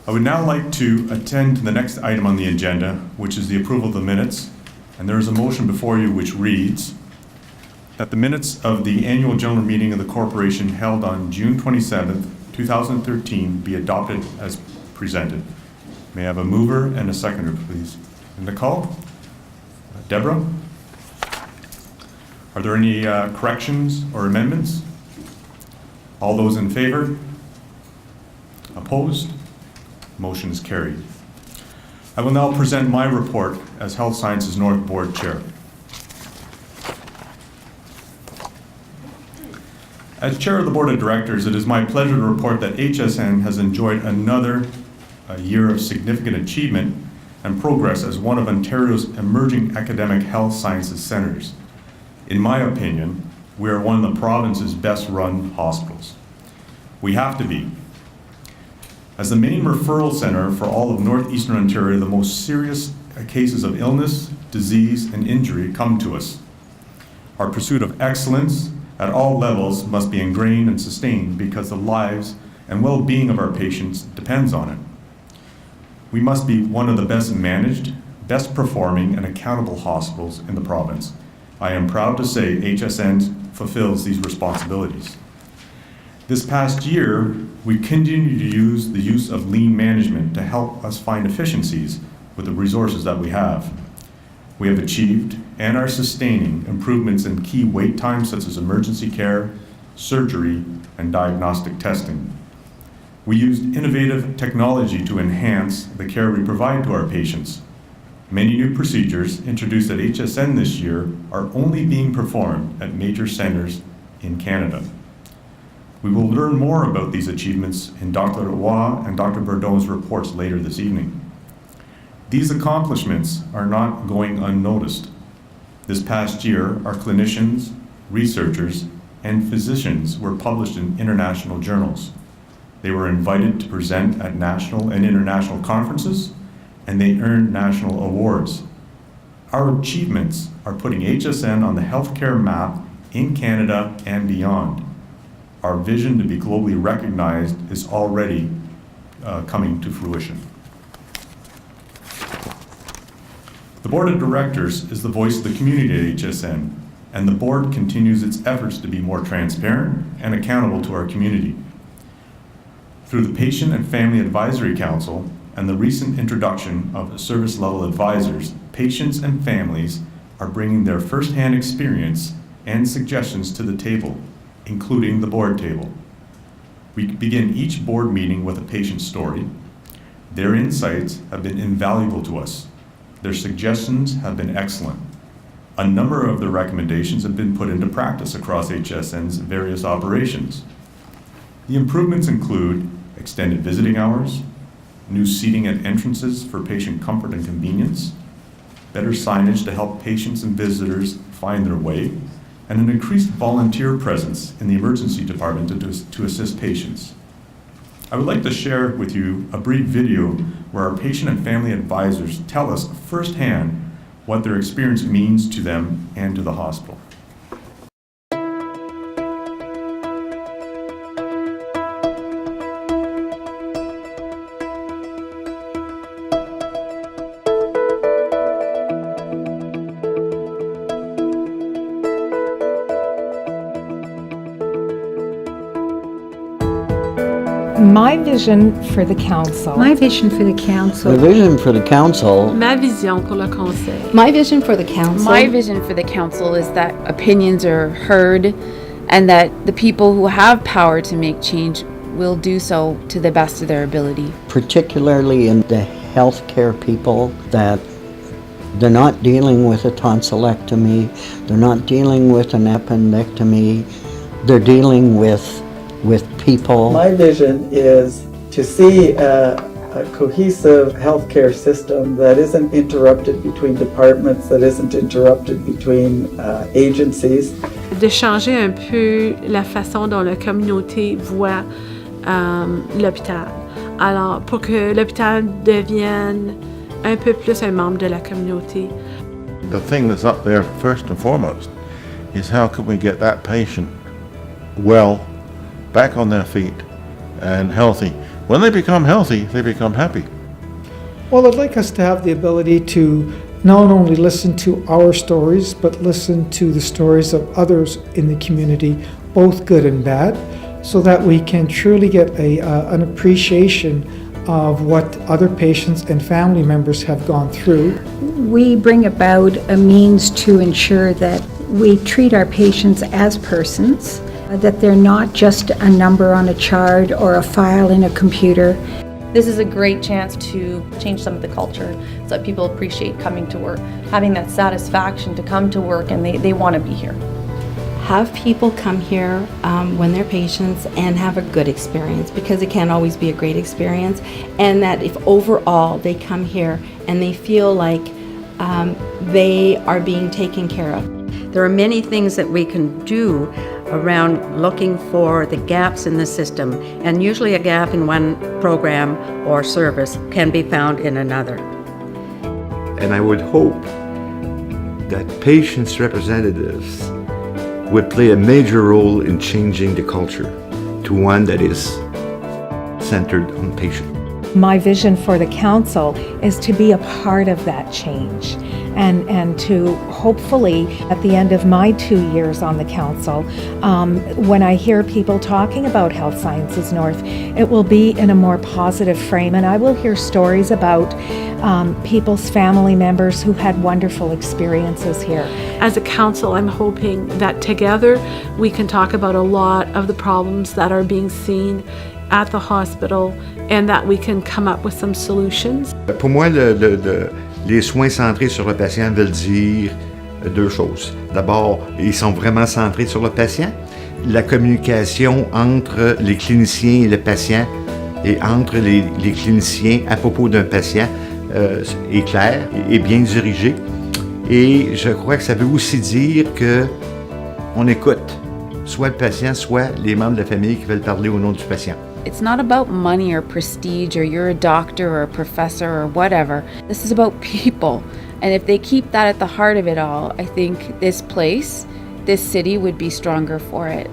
I would now like to attend to the next item on the agenda, which is the approval of the minutes. And there is a motion before you which reads that the minutes of the annual general meeting of the corporation held on June 27th, 2013 be adopted as presented. May I have a mover and a seconder, please? Nicole? Deborah? Are there any corrections or amendments? All those in favor? Opposed? Motion is carried. I will now present my report as Health Sciences North Board Chair. As Chair of the Board of Directors, it is my pleasure to report that HSN has enjoyed another year of significant achievement and progress as one of Ontario's emerging academic health sciences centres. In my opinion, we are one of the province's best-run hospitals. We have to be. As the main referral centre for all of northeastern Ontario, the most serious cases of illness, disease, and injury come to us. Our pursuit of excellence at all levels must be ingrained and sustained because the lives and well-being of our patients depends on it. We must be one of the best managed, best performing, and accountable hospitals in the province. I am proud to say HSN fulfills these responsibilities. This past year, we continue to use the use of lean management to help us find efficiencies with the resources that we have. We have achieved and are sustaining improvements in key wait times such as emergency care, surgery, and diagnostic testing. We used innovative technology to enhance the care we provide to our patients. Many new procedures introduced at HSN this year are only being performed at major centers in Canada. We will learn more about these achievements in Dr. Roy and Dr. Bourdon's reports later this evening. These accomplishments are not going unnoticed. This past year, our clinicians, researchers, and physicians were published in international journals. They were invited to present at national and international conferences, and they earned national awards. Our achievements are putting HSN on the healthcare map in Canada and beyond. Our vision to be globally recognized is already coming to fruition. The Board of Directors is the voice of the community at HSN, and the board continues its efforts to be more transparent and accountable to our community. Through the Patient and Family Advisory Council and the recent introduction of service-level advisors, patients and families are bringing their first-hand experience and suggestions to the table, including the board table. We begin each board meeting with a patient story. Their insights have been invaluable to us. Their suggestions have been excellent. A number of their recommendations have been put into practice across HSN's various operations. The improvements include extended visiting hours, new seating at entrances for patient comfort and convenience, better signage to help patients and visitors find their way, and an increased volunteer presence in the emergency department to assist patients. I would like to share with you a brief video where our patient and family advisors tell us firsthand what their experience means to them and to the hospital. My vision for the council. My vision for the council. The vision for the council. Ma vision pour le conseil. My vision for the council. My vision for the council is that opinions are heard and that the people who have power to make change will do so to the best of their ability. Particularly in the healthcare people, that they're not dealing with a tonsillectomy, they're not dealing with an appendectomy, they're dealing with people. My vision is to see a cohesive healthcare system that isn't interrupted between departments, that isn't interrupted between agencies. De changer un peu la façon dont la communauté voit l'hôpital. Alors, pour que l'hôpital devienne un peu plus un membre de la communauté. The thing that's up there first and foremost is how can we get that patient well, back on their feet and healthy when they become healthy, they become happy. Well, I'd like us to have the ability to not only listen to our stories, but listen to the stories of others in the community, both good and bad, so that we can truly get an appreciation of what other patients and family members have gone through. We bring about a means to ensure that we treat our patients as persons, that they're not just a number on a chart or a file in a computer. This is a great chance to change some of the culture so that people appreciate coming to work, having that satisfaction to come to work and they want to be here. Have people come here when they're patients and have a good experience, because it can't always be a great experience, and that if overall they come here and they feel like they are being taken care of. There are many things that we can do around looking for the gaps in the system, and usually a gap in one program or service can be found in another. And I would hope that patients' representatives would play a major role in changing the culture to one that is centered on patient. My vision for the council is to be a part of that change and to hopefully at the end of my 2 years on the council, when I hear people talking about Health Sciences North, it will be in a more positive frame, and I will hear stories about people's family members who had wonderful experiences here. As a council, I'm hoping that together we can talk about a lot of the problems that are being seen at the hospital and that we can come up with some solutions. Pour moi, les soins centrés sur le patient veulent dire deux choses. D'abord, ils sont vraiment centrés sur le patient. La communication entre les cliniciens et le patient et entre les cliniciens à propos d'un patient est claire et bien dirigée. Et je crois que ça veut aussi dire qu'on écoute soit le patient, soit les membres de la famille qui veulent parler au nom du patient. It's not about money or prestige or you're a doctor or a professor or whatever. This is about people. And if they keep that at the heart of it all, I think this place, this city would be stronger for it.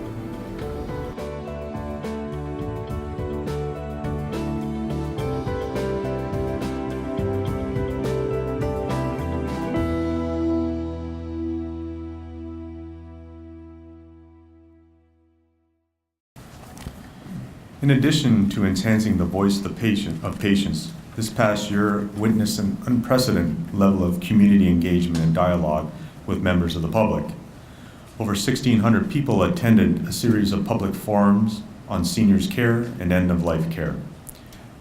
In addition to enhancing the voice of patients, this past year witnessed an unprecedented level of community engagement and dialogue with members of the public. Over 1,600 people attended a series of public forums on seniors' care and end-of-life care.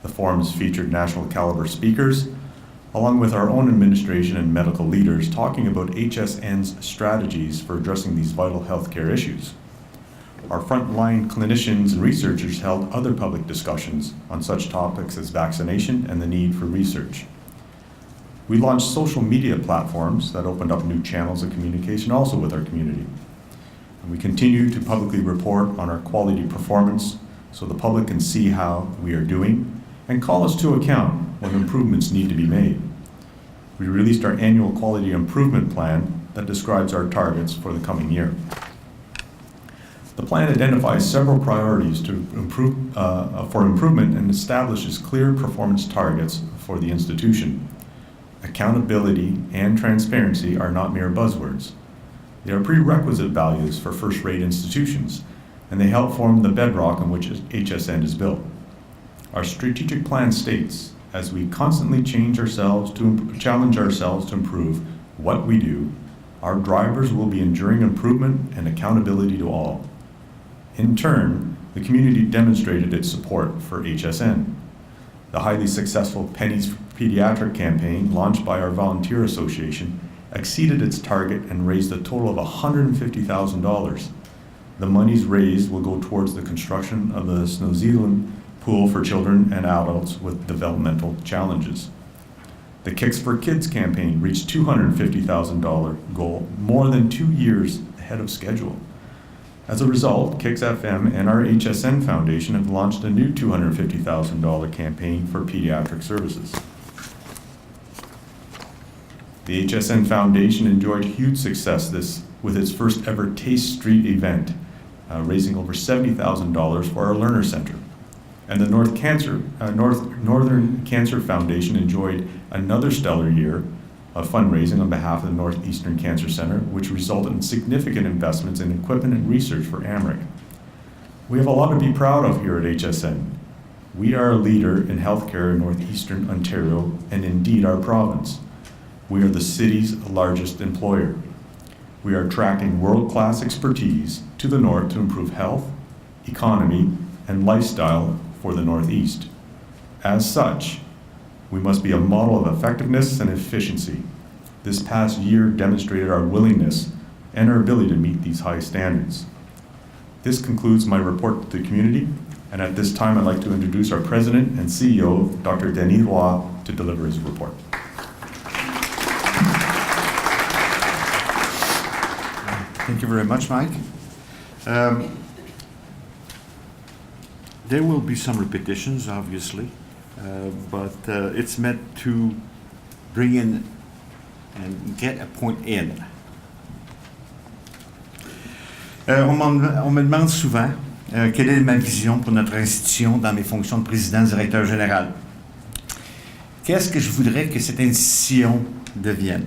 The forums featured national caliber speakers, along with our own administration and medical leaders talking about HSN's strategies for addressing these vital healthcare issues. Our frontline clinicians and researchers held other public discussions on such topics as vaccination and the need for research. We launched social media platforms that opened up new channels of communication also with our community. And we continue to publicly report on our quality performance so the public can see how we are doing and call us to account when improvements need to be made. We released our annual quality improvement plan that describes our targets for the coming year. The plan identifies several priorities to for improvement and establishes clear performance targets for the institution. Accountability and transparency are not mere buzzwords. They are prerequisite values for first-rate institutions, and they help form the bedrock on which HSN is built. Our strategic plan states, as we constantly challenge ourselves to improve what we do, our drivers will be enduring improvement and accountability to all. In turn, the community demonstrated its support for HSN. The highly successful Pennies Pediatric campaign, launched by our volunteer association, exceeded its target and raised a total of $150,000. The monies raised will go towards the construction of the New Zealand pool for children and adults with developmental challenges. The Kicks for Kids campaign reached $250,000 goal more than 2 years ahead of schedule. As a result, Kicks FM and our HSN Foundation have launched a new $250,000 campaign for pediatric services. The HSN Foundation enjoyed huge success with its first ever Taste Street event, raising over $70,000 for our Learner Center. And the Northern Cancer Foundation enjoyed another stellar year of fundraising on behalf of the Northeastern Cancer Center, which resulted in significant investments in equipment and research for AMRIC. We have a lot to be proud of here at HSN. We are a leader in healthcare in Northeastern Ontario and indeed our province. We are the city's largest employer. We are attracting world-class expertise to the north to improve health, economy, and lifestyle for the Northeast. As such, we must be a model of effectiveness and efficiency. This past year demonstrated our willingness and our ability to meet these high standards. This concludes my report to the community, and at this time I'd like to introduce our President and CEO, Dr. Denis Roy, to deliver his report. Thank you very much, Mike. There will be some repetitions, obviously, but it's meant to bring in and get a point in. On me demande souvent quelle est ma vision pour notre institution dans mes fonctions de président-directeur général. Qu'est-ce que je voudrais que cette institution devienne?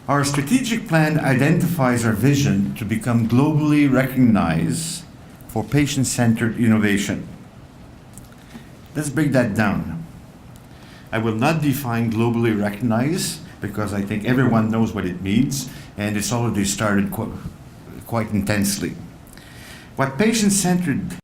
Our strategic plan identifies our vision to become globally recognized for patient-centered innovation. Let's break that down. I will not define globally recognized because I think everyone knows what it means and it's already started quite intensely. What patient-centered